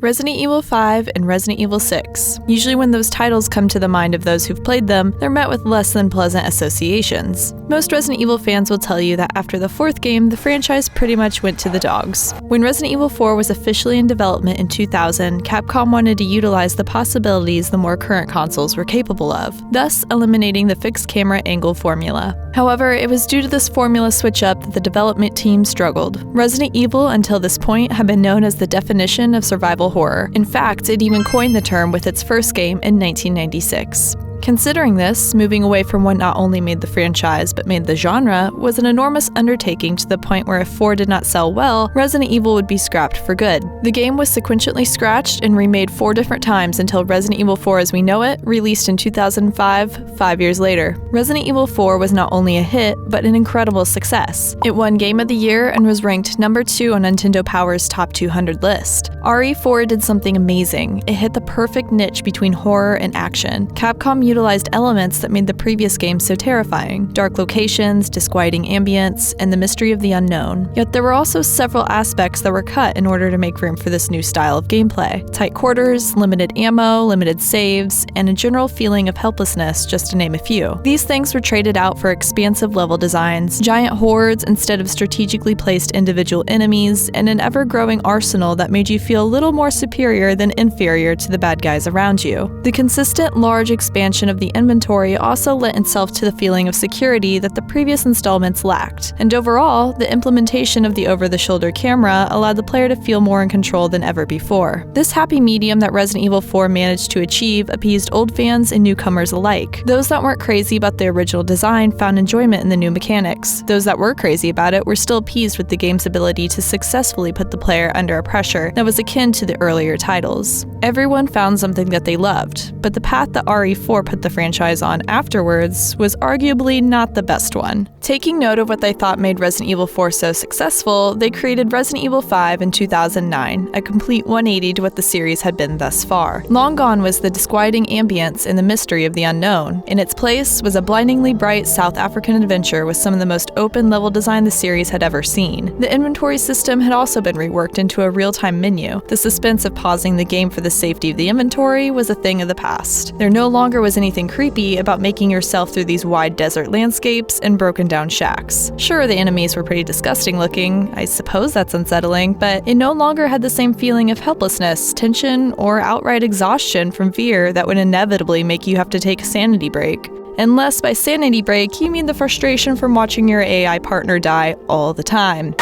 Resident Evil 5 and Resident Evil 6. Usually when those titles come to the mind of those who've played them, they're met with less than pleasant associations. Most Resident Evil fans will tell you that after the fourth game, the franchise pretty much went to the dogs. When Resident Evil 4 was officially in development in 2000, Capcom wanted to utilize the possibilities the more current consoles were capable of, thus eliminating the fixed camera angle formula. However, it was due to this formula switch-up that the development team struggled. Resident Evil, until this point, had been known as the definition of survival horror. In fact, it even coined the term with its first game in 1996. Considering this, moving away from what not only made the franchise but made the genre was an enormous undertaking to the point where if 4 did not sell well, Resident Evil would be scrapped for good. The game was sequentially scratched and remade 4 different times until Resident Evil 4 as we know it, released in 2005, 5 years later. Resident Evil 4 was not only a hit, but an incredible success. It won Game of the Year and was ranked number 2 on Nintendo Power's Top 200 list. RE4 did something amazing. It hit the perfect niche between horror and action. Capcom utilized elements that made the previous game so terrifying: dark locations, disquieting ambience, and the mystery of the unknown. Yet there were also several aspects that were cut in order to make room for this new style of gameplay. Tight quarters, limited ammo, limited saves, and a general feeling of helplessness, just to name a few. These things were traded out for expansive level designs, giant hordes instead of strategically placed individual enemies, and an ever-growing arsenal that made you feel a little more superior than inferior to the bad guys around you. The consistent, large expansion of the inventory also lent itself to the feeling of security that the previous installments lacked, and overall, the implementation of the over-the-shoulder camera allowed the player to feel more in control than ever before. This happy medium that Resident Evil 4 managed to achieve appeased old fans and newcomers alike. Those that weren't crazy about the original design found enjoyment in the new mechanics. Those that were crazy about it were still appeased with the game's ability to successfully put the player under a pressure that was akin to the earlier titles. Everyone found something that they loved, but the path that RE4 put the franchise on afterwards was arguably not the best one. Taking note of what they thought made Resident Evil 4 so successful, they created Resident Evil 5 in 2009, a complete 180 to what the series had been thus far. Long gone was the disquieting ambience and the mystery of the unknown. In its place was a blindingly bright South African adventure with some of the most open level design the series had ever seen. The inventory system had also been reworked into a real-time menu. The suspense of pausing the game for the safety of the inventory was a thing of the past. There no longer was anything creepy about making yourself through these wide desert landscapes and broken down shacks. Sure, the enemies were pretty disgusting looking, I suppose that's unsettling, but it no longer had the same feeling of helplessness, tension, or outright exhaustion from fear that would inevitably make you have to take a sanity break. Unless by sanity break, you mean the frustration from watching your AI partner die all the time.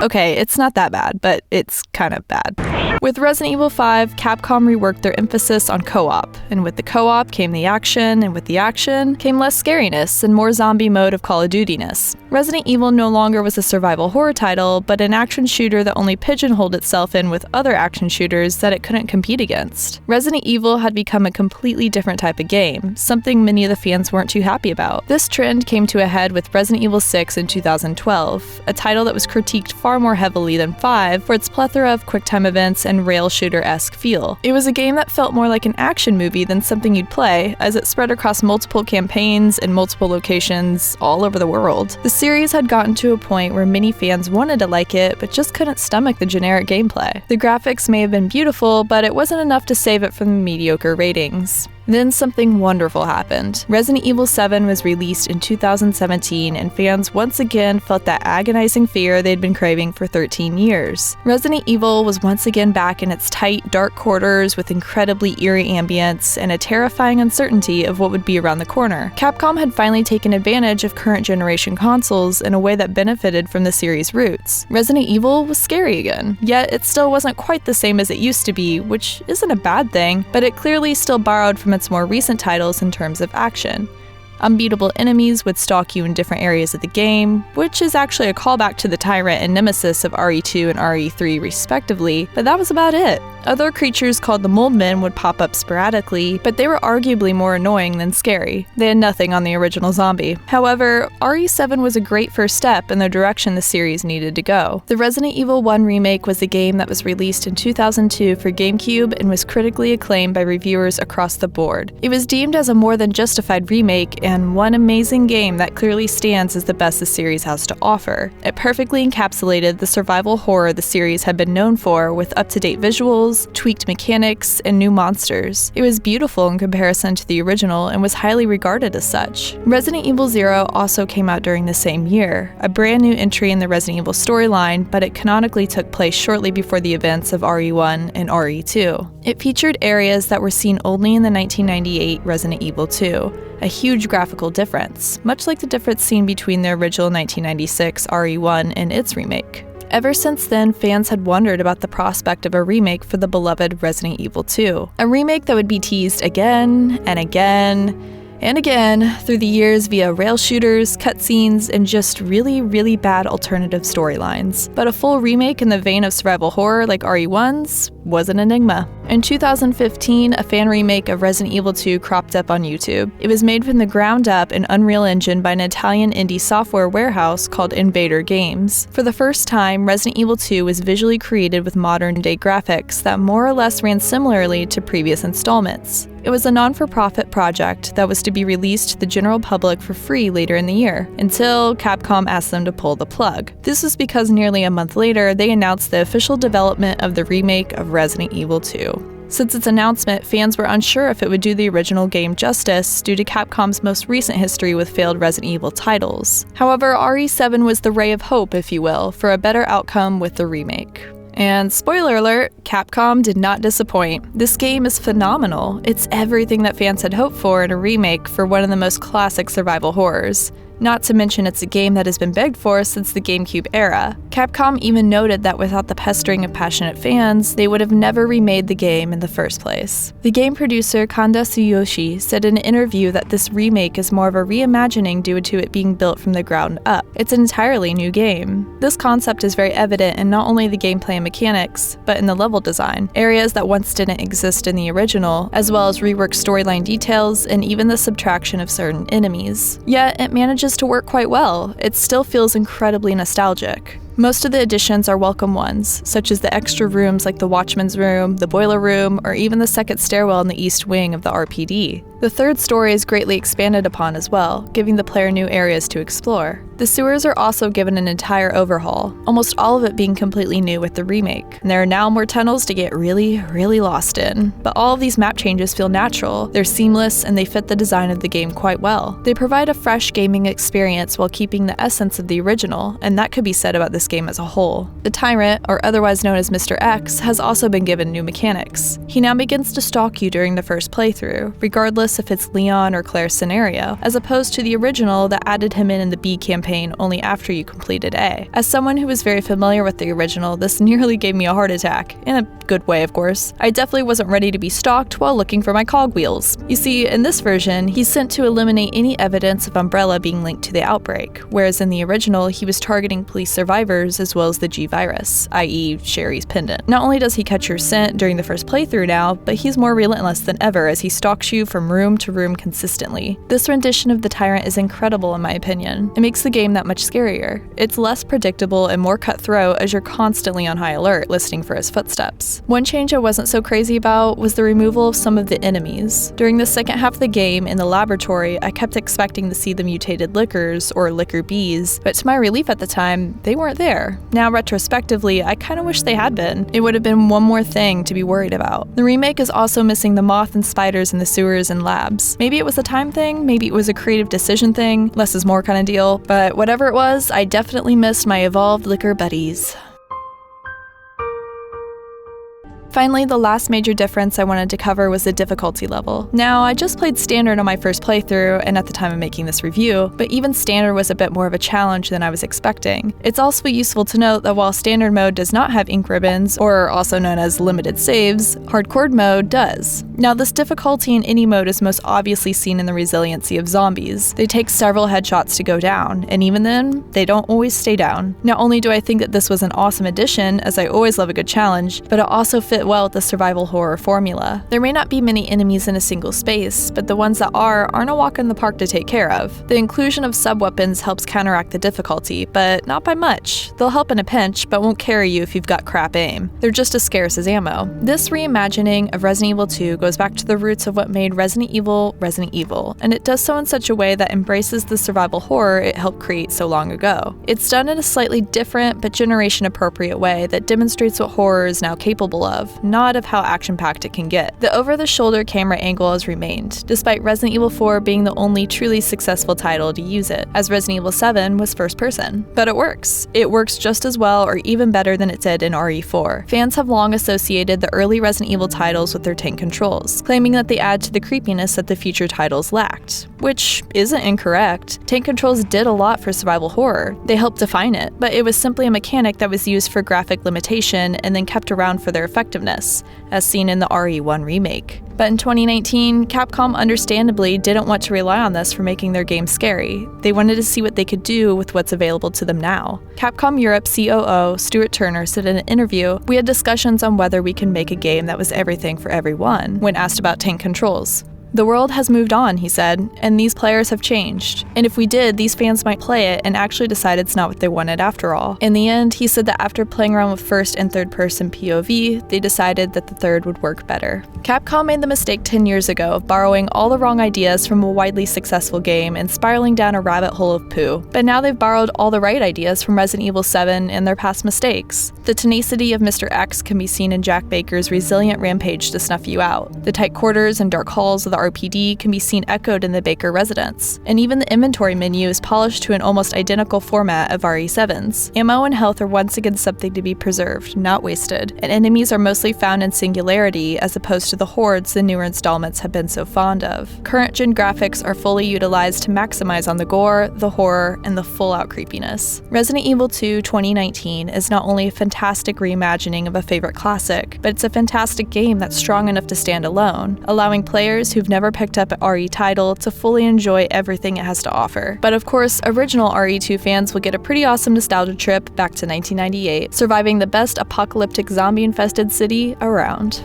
Okay, it's not that bad, but it's kind of bad. With Resident Evil 5, Capcom reworked their emphasis on co-op, and with the co-op came the action, and with the action came less scariness and more zombie mode of Call of Duty-ness. Resident Evil no longer was a survival horror title, but an action shooter that only pigeonholed itself in with other action shooters that it couldn't compete against. Resident Evil had become a completely different type of game, something many of the fans weren't too happy about. This trend came to a head with Resident Evil 6 in 2012, a title that was critiqued far more heavily than 5 for its plethora of quick-time events and rail shooter-esque feel. It was a game that felt more like an action movie than something you'd play, as it spread across multiple campaigns and multiple locations all over the world. The series had gotten to a point where many fans wanted to like it, but just couldn't stomach the generic gameplay. The graphics may have been beautiful, but it wasn't enough to save it from the mediocre ratings. Then something wonderful happened. Resident Evil 7 was released in 2017, and fans once again felt that agonizing fear they'd been craving for 13 years. Resident Evil was once again back in its tight, dark quarters with incredibly eerie ambience and a terrifying uncertainty of what would be around the corner. Capcom had finally taken advantage of current generation consoles in a way that benefited from the series' roots. Resident Evil was scary again, yet it still wasn't quite the same as it used to be, which isn't a bad thing, but it clearly still borrowed from its more recent titles in terms of action. Unbeatable enemies would stalk you in different areas of the game, which is actually a callback to the Tyrant and Nemesis of RE2 and RE3 respectively, but that was about it. Other creatures called the Moldmen would pop up sporadically, but they were arguably more annoying than scary. They had nothing on the original zombie. However, RE7 was a great first step in the direction the series needed to go. The Resident Evil 1 remake was a game that was released in 2002 for GameCube and was critically acclaimed by reviewers across the board. It was deemed as a more than justified remake and one amazing game that clearly stands as the best the series has to offer. It perfectly encapsulated the survival horror the series had been known for, with up-to-date visuals, tweaked mechanics, and new monsters. It was beautiful in comparison to the original and was highly regarded as such. Resident Evil 0 also came out during the same year, a brand new entry in the Resident Evil storyline, but it canonically took place shortly before the events of RE1 and RE2. It featured areas that were seen only in the 1998 Resident Evil 2, a huge graphical difference, much like the difference seen between the original 1996 RE1 and its remake. Ever since then, fans had wondered about the prospect of a remake for the beloved Resident Evil 2. A remake that would be teased again and again and again through the years via rail shooters, cutscenes, and just really bad alternative storylines. But a full remake in the vein of survival horror like RE1's was an enigma. In 2015, a fan remake of Resident Evil 2 cropped up on YouTube. It was made from the ground up in Unreal Engine by an Italian indie software warehouse called Invader Games. For the first time, Resident Evil 2 was visually created with modern-day graphics that more or less ran similarly to previous installments. It was a non-for-profit project that was to be released to the general public for free later in the year, until Capcom asked them to pull the plug. This was because nearly a month later, they announced the official development of the remake of Resident Evil 2. Since its announcement, fans were unsure if it would do the original game justice due to Capcom's most recent history with failed Resident Evil titles. However, RE7 was the ray of hope, if you will, for a better outcome with the remake. And spoiler alert, Capcom did not disappoint. This game is phenomenal. It's everything that fans had hoped for in a remake for one of the most classic survival horrors. Not to mention it's a game that has been begged for since the GameCube era. Capcom even noted that without the pestering of passionate fans, they would have never remade the game in the first place. The game producer Kanda Tsuyoshi said in an interview that this remake is more of a reimagining due to it being built from the ground up. It's an entirely new game. This concept is very evident in not only the gameplay and mechanics, but in the level design, areas that once didn't exist in the original, as well as reworked storyline details and even the subtraction of certain enemies. Yet, it manages to work quite well. It still feels incredibly nostalgic. Most of the additions are welcome ones, such as the extra rooms like the Watchman's Room, the Boiler Room, or even the second stairwell in the east wing of the RPD. The third story is greatly expanded upon as well, giving the player new areas to explore. The sewers are also given an entire overhaul, almost all of it being completely new with the remake. And there are now more tunnels to get really lost in. But all of these map changes feel natural, they're seamless, and they fit the design of the game quite well. They provide a fresh gaming experience while keeping the essence of the original, and that could be said about this game as a whole. The Tyrant, or otherwise known as Mr. X, has also been given new mechanics. He now begins to stalk you during the first playthrough, regardless if it's Leon or Claire's scenario, as opposed to the original that added him in the B campaign only after you completed A. As someone who was very familiar with the original, this nearly gave me a heart attack, in a good way of course. I definitely wasn't ready to be stalked while looking for my cogwheels. You see, in this version, he's sent to eliminate any evidence of Umbrella being linked to the outbreak, whereas in the original, he was targeting police survivors as well as the G-Virus, i.e. Sherry's pendant. Not only does he catch your scent during the first playthrough now, but he's more relentless than ever as he stalks you from room to room consistently. This rendition of the Tyrant is incredible in my opinion. It makes the game that much scarier. It's less predictable and more cutthroat as you're constantly on high alert listening for his footsteps. One change I wasn't so crazy about was the removal of some of the enemies. During the second half of the game in the laboratory, I kept expecting to see the mutated lickers or licker bees, but to my relief at the time, they weren't there. Now retrospectively, I kinda wish they had been. It would have been one more thing to be worried about. The remake is also missing the moth and spiders in the sewers and labs. Maybe it was a time thing, maybe it was a creative decision thing, less is more kind of deal, but whatever it was, I definitely missed my evolved licker buddies. Finally, the last major difference I wanted to cover was the difficulty level. Now, I just played Standard on my first playthrough and at the time of making this review, but even Standard was a bit more of a challenge than I was expecting. It's also useful to note that while Standard mode does not have ink ribbons, or also known as limited saves, Hardcore mode does. Now, this difficulty in any mode is most obviously seen in the resiliency of zombies. They take several headshots to go down, and even then, they don't always stay down. Not only do I think that this was an awesome addition, as I always love a good challenge, but it also fit fit well with the survival horror formula. There may not be many enemies in a single space, but the ones that aren't a walk in the park to take care of. The inclusion of sub-weapons helps counteract the difficulty, but not by much. They'll help in a pinch, but won't carry you if you've got crap aim. They're just as scarce as ammo. This reimagining of Resident Evil 2 goes back to the roots of what made Resident Evil, and it does so in such a way that embraces the survival horror it helped create so long ago. It's done in a slightly different but generation-appropriate way that demonstrates what horror is now capable of, not of how action-packed it can get. The over-the-shoulder camera angle has remained, despite Resident Evil 4 being the only truly successful title to use it, as Resident Evil 7 was first-person. But it works. It works just as well or even better than it did in RE4. Fans have long associated the early Resident Evil titles with their tank controls, claiming that they add to the creepiness that the future titles lacked, which isn't incorrect. Tank controls did a lot for survival horror. They helped define it, but it was simply a mechanic that was used for graphic limitation and then kept around for their effectiveness, as seen in the RE1 Remake. But in 2019, Capcom understandably didn't want to rely on this for making their game scary. They wanted to see what they could do with what's available to them now. Capcom Europe COO Stuart Turner said in an interview, "We had discussions on whether we can make a game that was everything for everyone," when asked about tank controls. "The world has moved on," he said, "and these players have changed. And if we did, these fans might play it and actually decide it's not what they wanted after all." In the end, he said that after playing around with first and third person POV, they decided that the third would work better. Capcom made the mistake 10 years ago of borrowing all the wrong ideas from a widely successful game and spiraling down a rabbit hole of poo. But now they've borrowed all the right ideas from Resident Evil 7 and their past mistakes. The tenacity of Mr. X can be seen in Jack Baker's resilient rampage to snuff you out. The tight quarters and dark halls of the RPD can be seen echoed in the Baker residence. And even the inventory menu is polished to an almost identical format of RE7's. Ammo and health are once again something to be preserved, not wasted, and enemies are mostly found in singularity as opposed to the hordes the newer installments have been so fond of. Current-gen graphics are fully utilized to maximize on the gore, the horror, and the full-out creepiness. Resident Evil 2 2019 is not only a fantastic reimagining of a favorite classic, but it's a fantastic game that's strong enough to stand alone, allowing players who've never picked up an RE title to fully enjoy everything it has to offer. But of course, original RE2 fans will get a pretty awesome nostalgia trip back to 1998, surviving the best apocalyptic zombie-infested city around.